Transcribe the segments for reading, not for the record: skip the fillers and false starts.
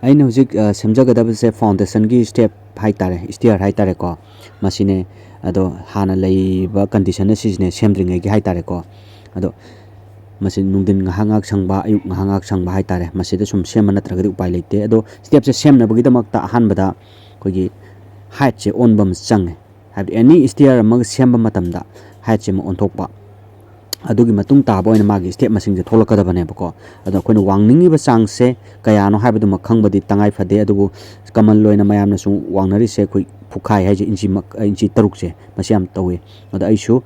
ꯑꯩꯅ ꯍꯧꯖꯤꯛ ꯁꯦꯝꯖꯒꯗꯕꯁꯦ ꯐꯥꯎꯟꯗꯦꯁꯟꯒꯤ ꯁ꯭ꯇꯦꯞ ꯍꯥꯏꯇꯥꯔꯦ ꯁ꯭ꯇꯤꯌꯔ ꯍꯥꯏꯇꯥꯔꯦꯀꯣ ꯃꯁꯤꯅꯦ ꯑꯗꯣ ꯍꯥꯟꯅ ꯂꯩꯕ ꯀꯟꯗꯤꯁꯟ ꯑꯁꯤꯁꯤꯅꯦ ꯁꯦꯝꯗ꯭ꯔꯤꯉꯩꯒꯤ ꯍꯥꯏꯇꯥꯔꯦꯀꯣ ꯑꯗꯣ ꯃꯁꯤ ꯅꯨꯡꯊꯤꯟ ꯉꯥꯏꯍꯥꯛ ꯁꯪꯕ ꯑꯌꯨꯛ ꯉꯥꯏꯍꯥꯛ ꯁꯪꯕ ꯍꯥꯏꯇꯥꯔꯦ ꯃꯁꯤꯗ ꯁꯨꯝ ꯁꯦꯝꯕ ꯅꯠꯇ꯭ꯔꯒꯗꯤ ꯎꯄꯥꯏ ꯂꯩꯇꯦ ꯑꯗꯣ ꯁ꯭ꯇꯦꯞꯁꯦ ꯁꯦꯝꯅꯕꯒꯤꯗꯃꯛꯇ ꯑꯍꯥꯟꯕꯗ ꯑꯩꯈꯣꯏꯒꯤ ꯍꯥꯏꯠꯁꯦ ꯑꯣꯟꯕ ꯑꯃ ꯆꯪꯉꯦ ꯍꯥꯏꯕꯗꯤ ꯑꯦꯅꯤ ꯁ꯭ꯇꯤꯌꯔ ꯑꯃ ꯁꯦꯝꯕ ꯃꯇꯝꯗ ꯍꯥꯏꯠꯁꯦ ꯑꯃ ꯑꯣꯟꯊꯣꯛꯄ ꯑꯗꯨꯒꯤ ꯃꯇꯨꯡ ꯇꯥꯕ ꯑꯣꯏꯅ ꯃꯥꯒꯤ ꯁ꯭ꯇꯦꯞ ꯃꯁꯤꯡꯁꯦ ꯊꯣꯛꯂꯛꯀꯗꯕꯅꯦꯕꯀꯣ ꯑꯗꯣ ꯑꯩꯈꯣꯏꯅ ꯋꯥꯡꯅꯤꯡꯉꯤꯕ ꯆꯥꯡꯁꯦ ꯀꯌꯥꯅꯣ ꯍꯥꯏꯕꯗꯨꯃ ꯈꯪꯕꯗꯤ ꯇꯉꯥꯏ ꯐꯗꯦ ꯑꯗꯨꯕꯨ ꯀꯃꯟ ꯑꯣꯏꯅ ꯃꯌꯥꯝꯅ ꯁꯨꯝ ꯋꯥꯡꯅꯔꯤꯁꯦ ꯑꯩꯈꯣꯏ ꯐꯨꯈꯥꯏ ꯍꯥꯏꯁꯦ ꯏꯟꯆꯤ 6ꯁꯦ ꯃꯁꯤ ꯌꯥꯝ ꯇꯧꯋꯤ ꯑꯗꯣ ꯑꯩꯁꯨ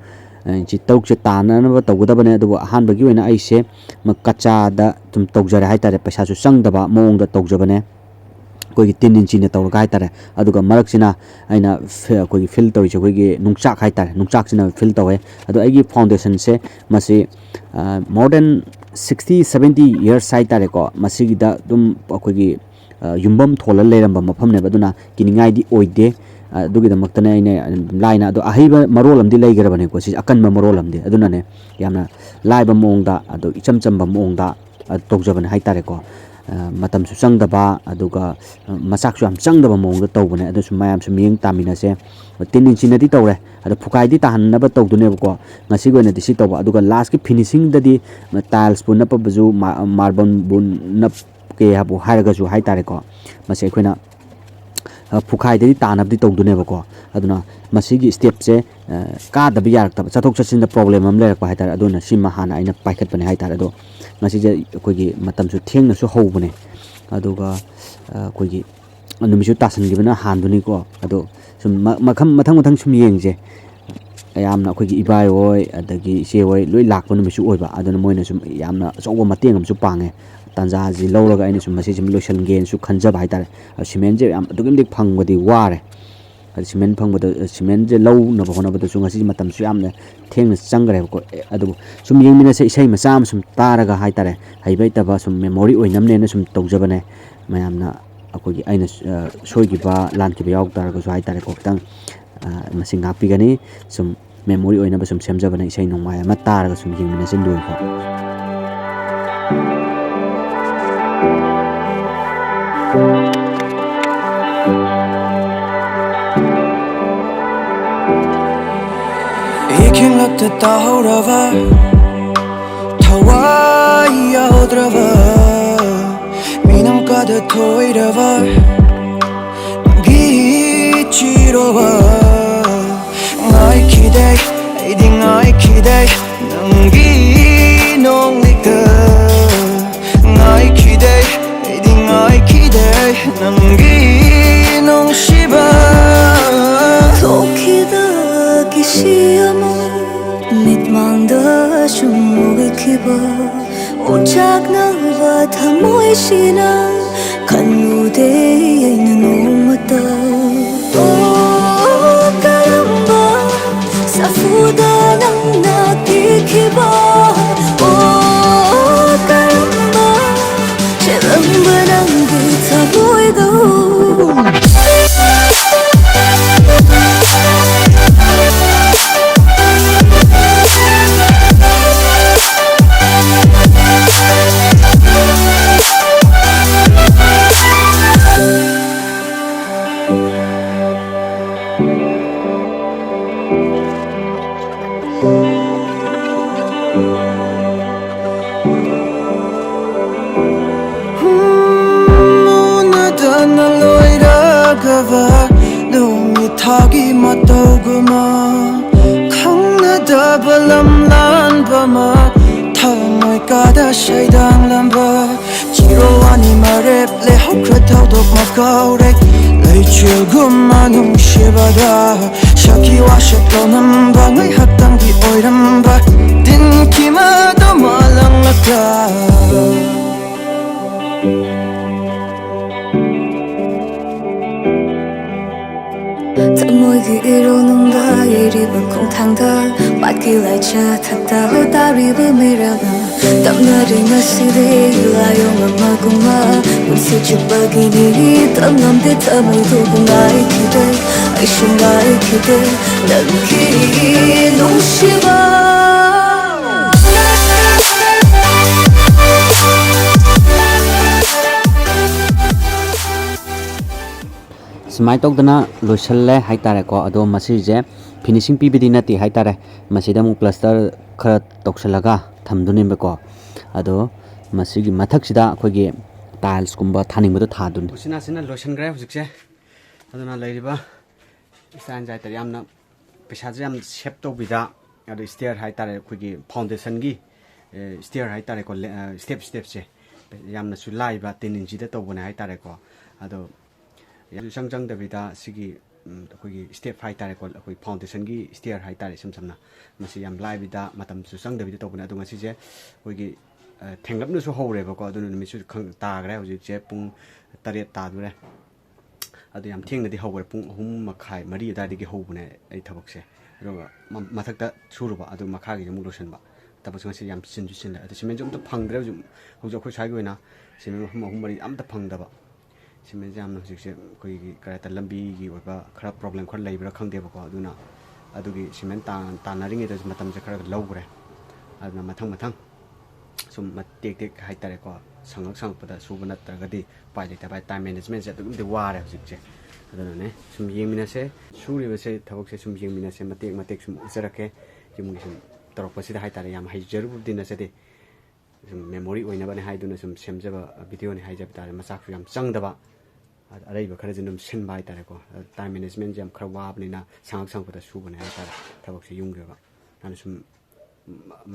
ꯏꯟꯆꯤ 6ꯁꯦ ꯇꯥꯅꯅꯕ ꯇꯧꯒꯗꯕꯅꯦ ꯑꯗꯨꯕꯨ ꯑꯍꯥꯟꯕꯒꯤ ꯑꯣꯏꯅ ꯑꯩꯁꯦ ꯀꯆꯥꯗ ꯁꯨꯝ ꯇꯧꯖꯔꯦ ꯍꯥꯏꯇꯥꯔꯦ ꯄꯩꯁꯥꯁꯨ ꯆꯪꯗꯕ ꯃꯑꯣꯡꯗ ꯇꯧꯖꯕꯅꯦ ꯑꯩꯈꯣꯏꯒꯤ 3 ꯏꯟꯆꯤꯅ ꯇꯧꯔꯒ ꯍꯥꯏꯇꯥꯔꯦ ꯑꯗꯨꯒ ꯃꯔꯛꯁꯤꯅ ꯑꯩꯅ ꯑꯩꯈꯣꯏꯒꯤ ꯐꯤꯜ ꯇꯧꯔꯤꯁꯦ ꯑꯩꯈꯣꯏꯒꯤ ꯅꯨꯡꯆꯥꯛ ꯍꯥꯏꯇꯥꯔꯦ ꯅꯨꯡꯆꯥꯛꯁꯤꯅ ꯐꯤꯜ ꯇꯧꯋꯦ ꯑꯗꯣ ꯑꯩꯒꯤ ꯐꯥꯎꯟꯗꯦꯁꯟꯁꯦ ꯃꯁꯤ ꯃꯣꯔ ꯗꯦꯟ 60-70 ꯌꯔꯁ ꯍꯥꯏꯇꯥꯔꯦꯀꯣ ꯃꯁꯤꯒꯤꯗ ꯑꯗꯨꯝ ꯑꯩꯈꯣꯏꯒꯤ ꯌꯨꯝꯐꯝ ꯊꯣꯜꯂ ꯂꯩꯔꯝꯕ ꯃꯐꯝꯅꯦꯕ ꯑꯗꯨꯅ ꯀꯤꯅꯤꯡꯉꯥꯏꯗꯤ ꯑꯣꯏꯗꯦ ꯑꯗꯨꯒꯤꯗꯃꯛꯇꯅꯦ ꯑꯩꯅ ꯂꯥꯏꯅ ꯑꯗꯣ ꯑꯍꯩꯕ ꯃꯔꯣꯜ ꯑꯃꯗꯤ ꯂꯩꯈ꯭ꯔꯕꯅꯦꯀꯣ ꯁꯤ ꯑꯀꯟꯕ ꯃꯔꯣꯜ ꯑꯃꯗꯤ ꯑꯗꯨꯅꯅꯦ ꯌꯥꯝꯅ ꯂꯥꯏꯕ ꯃꯑꯣꯡꯗ ꯑꯗꯣ ꯏꯆꯝ ꯆꯝꯕ ꯃꯑꯣꯡꯗ ꯇꯧꯖꯕꯅꯦ ꯍꯥꯏꯇꯥꯔꯦꯀꯣ ꯃꯇꯝꯁꯨ ꯆꯪꯗꯕ ꯑꯗꯨꯒ ꯃꯆꯥꯛꯁꯨ ꯌꯥꯝ ꯆꯪꯗꯕ ꯃꯑꯣꯡꯗ ꯇꯧꯕꯅꯦ ꯑꯗꯨꯁꯨ ꯃꯌꯥꯝꯁꯨ ꯃꯤꯠꯌꯦꯡ ꯇꯥꯃꯤꯟꯅꯁꯦ 10 ꯏꯟꯆꯤꯅꯗꯤ ꯇꯧꯔꯦ ꯑꯗꯣ ꯐꯨꯀꯥꯏꯗꯤ ꯇꯥꯍꯟꯅꯕ ꯇꯧꯗꯣꯏꯅꯦꯕꯀꯣ ꯉꯁꯤꯒꯤ ꯑꯣꯏꯅꯗꯤ ꯁꯤ ꯇꯧꯕ ꯑꯗꯨꯒ ꯂꯥꯁꯀꯤ ꯐꯤꯅꯤꯁꯤꯡꯗꯗꯤ ꯇꯥꯏꯜꯁꯄꯨ ꯅꯞꯄꯕꯁꯨ ꯃꯥꯔꯕꯜꯕꯨ ꯅꯞꯀꯦ ꯍꯥꯏꯕꯨ ꯍꯥꯏꯔꯒꯁꯨ ꯍꯥꯏꯇꯥꯔꯦꯀꯣ ꯃꯁꯤ ꯑꯩꯈꯣꯏꯅ ꯐꯨꯈꯥꯏꯗꯗꯤ ꯇꯥꯅꯕꯗꯤ ꯇꯧꯗꯣꯏꯅꯦꯕꯀꯣ ꯑꯗꯨꯅ ꯃꯁꯤꯒꯤ ꯁ꯭ꯇꯦꯞꯁꯦ ꯀꯥꯗꯕ ꯌꯥꯔꯛꯇꯕ ꯆꯠꯊꯣꯛ ꯆꯠꯁꯤꯟꯗ ꯄ꯭ꯔꯣꯕ꯭ꯂꯦꯝ ꯑꯃ ꯂꯩꯔꯛꯄ ꯍꯥꯏꯇꯥꯔꯦ ꯑꯗꯨꯅ ꯁꯤꯃ ꯍꯥꯟꯅ ꯑꯩꯅ ꯄꯥꯏꯈꯠꯄꯅꯦ ꯍꯥꯏꯇꯥꯔꯦ ꯑꯗꯣ ꯉꯁꯤꯁꯦ ꯑꯩꯈꯣꯏꯒꯤ ꯃꯇꯝꯁꯨ ꯊꯦꯡꯅꯁꯨ ꯍꯧꯕꯅꯦ ꯑꯗꯨꯒ ꯑꯩꯈꯣꯏꯒꯤ ꯅꯨꯃꯤꯠꯁꯨ ꯇꯥꯁꯟꯈꯤꯕꯅ ꯍꯥꯟꯗꯨꯅꯤꯀꯣ ꯑꯗꯣ ꯁꯨꯝ ꯃꯊꯪ ꯁꯨꯝ ꯌꯦꯡꯁꯦ ꯌꯥꯝꯅ ꯑꯩꯈꯣꯏꯒꯤ ꯏꯕꯥꯏ ꯍꯣꯏ ꯑꯗꯒꯤ ꯏꯆꯦ ꯍꯣꯏ ꯂꯣꯏ ꯂꯥꯛꯄ ꯅꯨꯃꯤꯠꯁꯨ ꯑꯣꯏꯕ ꯑꯗꯨꯅ ꯃꯣꯏꯅ ꯁꯨꯝ ꯌꯥꯝꯅ ꯑꯆꯧꯕ ꯃꯇꯦꯡ ꯑꯃꯁꯨ ꯄꯥꯡꯉꯦ ꯇꯥꯟꯖꯥꯁꯤ ꯂꯧꯔꯒ ꯑꯩꯅ ꯁꯨꯝ ꯃꯁꯤ ꯁꯨꯝ ꯂꯣꯏꯁꯤꯟꯒꯦꯅꯁꯨ ꯈꯟꯖꯕ ꯍꯥꯏꯇꯥꯔꯦ ꯁꯤꯃꯦꯟꯁꯦ ꯌꯥꯝ ꯑꯗꯨꯛꯀꯤ ꯃꯇꯤꯛ ꯐꯪꯕꯗꯤ ꯋꯥꯔꯦ ꯁꯤꯃꯦꯟꯁꯦ ꯂꯧꯅꯕ ꯍꯣꯠꯅꯕꯗꯁꯨ ꯉꯁꯤ ꯃꯇꯝꯁꯨ ꯌꯥꯝꯅ ꯊꯦꯡꯅ ꯆꯪꯈ꯭ꯔꯦꯕꯀꯣ ꯑꯗꯨꯕꯨ ꯁꯨꯝ ꯌꯦꯡꯃꯤꯟꯅꯁꯦ ꯏꯁꯩ ꯃꯆꯥ ꯑꯃ ꯁꯨꯝ ꯇꯥꯔꯒ ꯍꯥꯏꯇꯥꯔꯦ ꯍꯩꯕ ꯍꯩꯇꯕ ꯁꯨꯝ ꯃꯦꯃꯣꯔꯤ ꯑꯣꯏꯅꯕꯅꯦꯅ ꯁꯨꯝ ꯇꯧꯖꯕꯅꯦ ꯃꯌꯥꯝꯅ ꯑꯩꯈꯣꯏꯒꯤ ꯑꯩꯅ ꯁꯣꯏꯈꯤꯕ ꯂꯥꯟꯈꯤꯕ ꯌꯥꯎ ꯇꯥꯔꯒꯁꯨ ꯍꯥꯏꯇꯥꯔꯦꯀꯣ ꯈꯤꯇꯪ ꯃꯁꯤ ꯉꯥꯛꯄꯤꯒꯅꯤ ꯁꯨꯝ ꯃꯦꯃꯣꯔꯤ ꯑꯣꯏꯅꯕ ꯁꯨꯝ ꯁꯦꯝꯖꯕꯅꯦ ꯏꯁꯩ ꯅꯣꯡꯃꯥꯏ ꯑꯃ ꯇꯥꯔꯒ ꯁꯨꯝ ꯌꯦꯡꯃꯤꯟꯅꯁꯤ ꯂꯣꯏꯐꯥꯎ 이킹락도 따오라봐 타와 야오드라봐 미남가도 토이라봐 기치로봐 나의 기대 이디 나의 기대 남기 농리가 나의 기대 이디 나의 기대 남기 농시바 토끼다 기시야마 밑망다 shum무기키바 오작나와 타모이시나 간무대에 있는 오마다 오 까람바 사푸다 낭나 기키바 오 까람바 제람바랑 기타보이도 눈이 타기 맞더구마 강나다 람란 바마 타모이 까다 샤이당 람바 지로와니 마랩 레호크라 타우독 마카우렉 레이치구마 뭉시바다 샤키와 샤토남 방의 학당기 오이람바 딘키마도 말랑락다 ꯊꯃꯣꯏꯒꯤ ꯏꯔꯣꯅꯨꯡꯗ ꯌꯩꯔꯤꯕ ꯈꯣꯡꯊꯥꯡꯗ ꯄꯥꯠꯀꯤ ꯂꯥꯏꯆ ꯊꯛꯇ ꯇꯥꯔꯤꯕ ꯃꯤꯔꯥꯕ ꯇꯞꯅꯔꯦ ꯉꯁꯤꯗꯤ ꯂꯥꯏꯑꯣꯡ ꯑꯃꯒꯨꯝꯕ ꯄꯨꯟꯁꯤ ꯆꯨꯞꯄꯒꯤꯅꯤ ꯇꯝꯉꯝꯗꯦ ꯊꯃꯣꯏꯗꯨꯕꯨ ꯉꯥꯏꯈꯤꯗꯦ ꯑꯩꯁꯨ ꯉꯥꯏꯈꯤꯗꯦ ꯅꯪꯒꯤ ꯅꯨꯡꯁꯤꯕ ꯁꯨꯃꯥꯏꯅ ꯇꯧꯗꯅ ꯂꯣꯏꯁꯜꯂꯦ ꯍꯥꯏꯇꯥꯔꯦꯀꯣ ꯑꯗꯣ ꯃꯁꯤꯁꯦ ꯐꯤꯅꯤꯁꯤꯡ ꯄꯤꯕꯗꯤ ꯅꯠꯇꯦ ꯍꯥꯏꯇꯥꯔꯦ ꯃꯁꯤꯗ ꯑꯃꯨꯛ ꯄ꯭ꯂꯁꯇꯔ ꯈꯔ ꯇꯧꯁꯜꯂꯒ ꯊꯝꯗꯣꯏꯅꯦꯕꯀꯣ ꯑꯗꯣ ꯃꯁꯤꯒꯤ ꯃꯊꯛꯁꯤꯗ ꯑꯩꯈꯣꯏꯒꯤ ꯇꯥꯏꯜꯁꯀꯨꯝꯕ ꯊꯥꯅꯤꯡꯕꯗꯣ ꯊꯥꯗꯣꯏꯅꯤ ꯎꯆꯤꯟꯅꯥꯆꯤꯟꯅ ꯂꯣꯏꯁꯟꯈ꯭ꯔꯦ ꯍꯧꯖꯤꯛꯁꯦ ꯑꯗꯨꯅ ꯂꯩꯔꯤꯕ ꯁ꯭ꯇꯥꯏꯜꯁꯦ ꯍꯥꯏꯇꯥꯔꯦ ꯌꯥꯝꯅ ꯄꯩꯁꯥꯁꯦ ꯌꯥꯝ ꯁꯦꯞ ꯇꯧꯕꯤꯗ ꯑꯗꯣ ꯁ꯭ꯇꯦꯌꯔ ꯍꯥꯏꯇꯥꯔꯦ ꯑꯩꯈꯣꯏꯒꯤ ꯐꯥꯎꯟꯗꯦꯁꯟꯒꯤ ꯁ꯭ꯇꯦꯌꯔ ꯍꯥꯏꯇꯥꯔꯦꯀꯣ ꯁ꯭ꯇꯦꯞꯁꯦ ꯌꯥꯝꯅꯁꯨ ꯂꯥꯏꯕ 10 ꯏꯟꯆꯤꯗ ꯇꯧꯕꯅꯦ ꯍꯥꯏꯇꯥꯔꯦꯀꯣ ꯑꯗꯣ ꯌꯥꯝ ꯆꯪꯗꯕꯤꯗ ꯁꯤꯒꯤ ꯑꯩꯈꯣꯏꯒꯤ ꯁ꯭ꯇꯦꯞ ꯍꯥꯏꯇꯥꯔꯦꯀꯣ ꯑꯩꯈꯣꯏ ꯐꯥꯎꯟꯗꯦꯁꯟꯒꯤ ꯁ꯭ꯇꯦꯌꯔ ꯍꯥꯏꯇꯥꯔꯦ ꯏꯁꯝ ꯁꯝꯅ ꯃꯁꯤ ꯌꯥꯝ ꯂꯥꯏꯕꯤꯗ ꯃꯇꯝꯁꯨ ꯆꯪꯗꯕꯤꯗ ꯇꯧꯕꯅꯦ ꯑꯗꯣ ꯉꯁꯤꯁꯦ ꯑꯩꯈꯣꯏꯒꯤ ꯊꯦꯡꯂꯞꯅꯁꯨ ꯍꯧꯔꯦꯕꯀꯣ ꯑꯗꯨꯅ ꯅꯨꯃꯤꯠꯁꯨ ꯇꯥꯈ꯭ꯔꯦ ꯍꯧꯖꯤꯛꯁꯦ ꯄꯨꯡ 7 ꯇꯥꯗꯣꯔꯦ ꯑꯗꯣ ꯌꯥꯝ ꯊꯦꯡꯅꯗꯤ ꯍꯧꯈ꯭ರೆ ꯄꯨꯡ 3:30 4 ꯑꯗꯨꯋꯥꯏꯗꯒꯤ ꯍꯧꯕꯅꯦ ꯑꯩ ꯊꯕꯛꯁꯦ ꯑꯗꯨꯒ ꯃꯊꯛꯇ ꯁꯨꯔꯨꯕ ꯑꯗꯨ ꯃꯈꯥꯒꯤꯁꯨ ꯑꯃꯨꯛ ꯂꯣꯏꯁꯤꯟꯕ ꯊꯕꯛꯁꯦ ꯉꯁꯤ ꯌꯥꯝ ꯆꯤꯟꯁꯨ ꯆꯤꯜꯂꯦ ꯑꯗꯣ ꯁꯤꯃꯦꯟꯁꯨ ꯑꯝꯇ ꯐꯪꯗ꯭ꯔꯦ ꯍꯧꯖꯤꯛ ꯑꯩꯈꯣꯏ ꯁ꯭ꯋꯥꯏꯒꯤ ꯑꯣꯏꯅ ꯁꯤꯃꯦꯟ ꯃꯐꯝ 3 ꯑꯝꯇ ꯐꯪꯗꯕ ꯁꯤꯃꯦꯟꯁꯦ ꯌꯥꯝꯅ ꯍꯧꯖꯤꯛꯁꯦ ꯑꯩꯈꯣꯏꯒꯤ ꯀꯔꯤ ꯍꯥꯏꯇꯥꯔꯦ ꯂꯝꯕꯤꯒꯤ ꯑꯣꯏꯕ ꯈꯔ ꯄ꯭ꯔꯣꯕ꯭ꯂꯦꯝ ꯈꯔ ꯂꯩꯕ꯭ꯔꯥ ꯈꯪꯗꯦꯕꯀꯣ ꯑꯗꯨꯅ ꯑꯗꯨꯒꯤ ꯁꯤꯃꯦꯟ ꯇꯥꯟꯅꯔꯤꯉꯩꯗꯁꯨ ꯃꯇꯝꯁꯦ ꯈꯔ ꯂꯧꯈ꯭ꯔꯦ ꯑꯗꯨꯅ ꯃꯊꯪ ꯁꯨꯝ ꯇꯦꯛ ꯍꯥꯏꯇꯥꯔꯦꯀꯣ ꯁꯪꯉꯛꯄꯗ ꯁꯨꯕ ꯅꯠꯇ꯭ꯔꯒꯗꯤ ꯎꯄꯥꯏ ꯂꯩꯇꯕ ꯇꯥꯏꯝ ꯃꯦꯅꯦꯖꯃꯦꯟꯁꯦ ꯑꯗꯨꯛꯀꯤ ꯃꯇꯤꯛ ꯋꯥꯔꯦ ꯍꯧꯖꯤꯛꯁꯦ ꯑꯗꯨꯅꯅꯦ ꯁꯨꯝ ꯌꯦꯡꯃꯤꯟꯅꯁꯦ ꯁꯨꯔꯤꯕꯁꯦ ꯊꯕꯛꯁꯦ ꯁꯨꯝ ꯌꯦꯡꯃꯤꯟꯅꯁꯦ ꯃꯇꯦꯛ ꯁꯨꯝ ꯎꯠꯆꯔꯛꯀꯦ ꯌꯨꯝꯒꯤ ꯁꯨꯝ ꯇꯧꯔꯛꯄꯁꯤꯗ ꯍꯥꯏꯇꯥꯔꯦ ꯌꯥꯝ ꯍꯩꯖꯔꯨꯕꯗꯤ ꯅꯠꯆꯗꯦ ꯁꯨꯝ ꯃꯦꯃꯣꯔꯤ ꯑꯣꯏꯅꯕꯅꯦ ꯍꯥꯏꯗꯨꯅ ꯁꯨꯝ ꯁꯦꯝꯖꯕ ꯚꯤꯗꯤꯑꯣꯅꯤ ꯍꯥꯏꯖꯕ ꯇꯥꯔꯦ ꯃꯆꯥꯛꯁꯨ ꯌꯥꯝ ꯆꯪꯗꯕ ꯑꯔꯩꯕ ꯈꯔꯁꯨ ꯑꯗꯨꯝ ꯁꯤꯟꯕ ꯍꯥꯏꯇꯥꯔꯦꯀꯣ ꯇꯥꯏꯝ ꯃꯦꯅꯦꯖꯃꯦꯟꯁꯦ ꯌꯥꯝ ꯈꯔ ꯋꯥꯕꯅꯤ나 ꯁꯪꯉꯛꯄꯗ ꯁꯨꯕꯅꯦ ꯍꯥꯏꯇꯥꯔꯦ ꯊꯕꯛꯁꯦ ꯌꯨꯝꯒꯤ ꯑꯣꯏꯕ ꯑꯗꯨꯅ ꯁꯨꯝ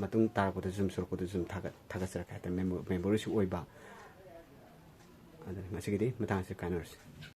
ꯃꯇꯨꯡ ꯇꯥꯔꯛꯄꯗꯁꯨ ꯁꯨꯝ ꯁꯨꯔꯛꯄꯗꯁꯨ ꯁꯨꯝ ꯊꯥꯒꯠꯆꯔꯛꯀꯦ ꯍꯥꯏꯇꯥꯔꯦ ꯃꯦꯃꯣꯔꯤꯁꯨ ꯑꯣꯏꯕ ꯑꯗꯨꯅ ꯉꯁꯤꯒꯤꯗꯤ ꯃꯇꯥꯡꯁꯦ ꯀꯥꯏꯅꯔꯁꯤ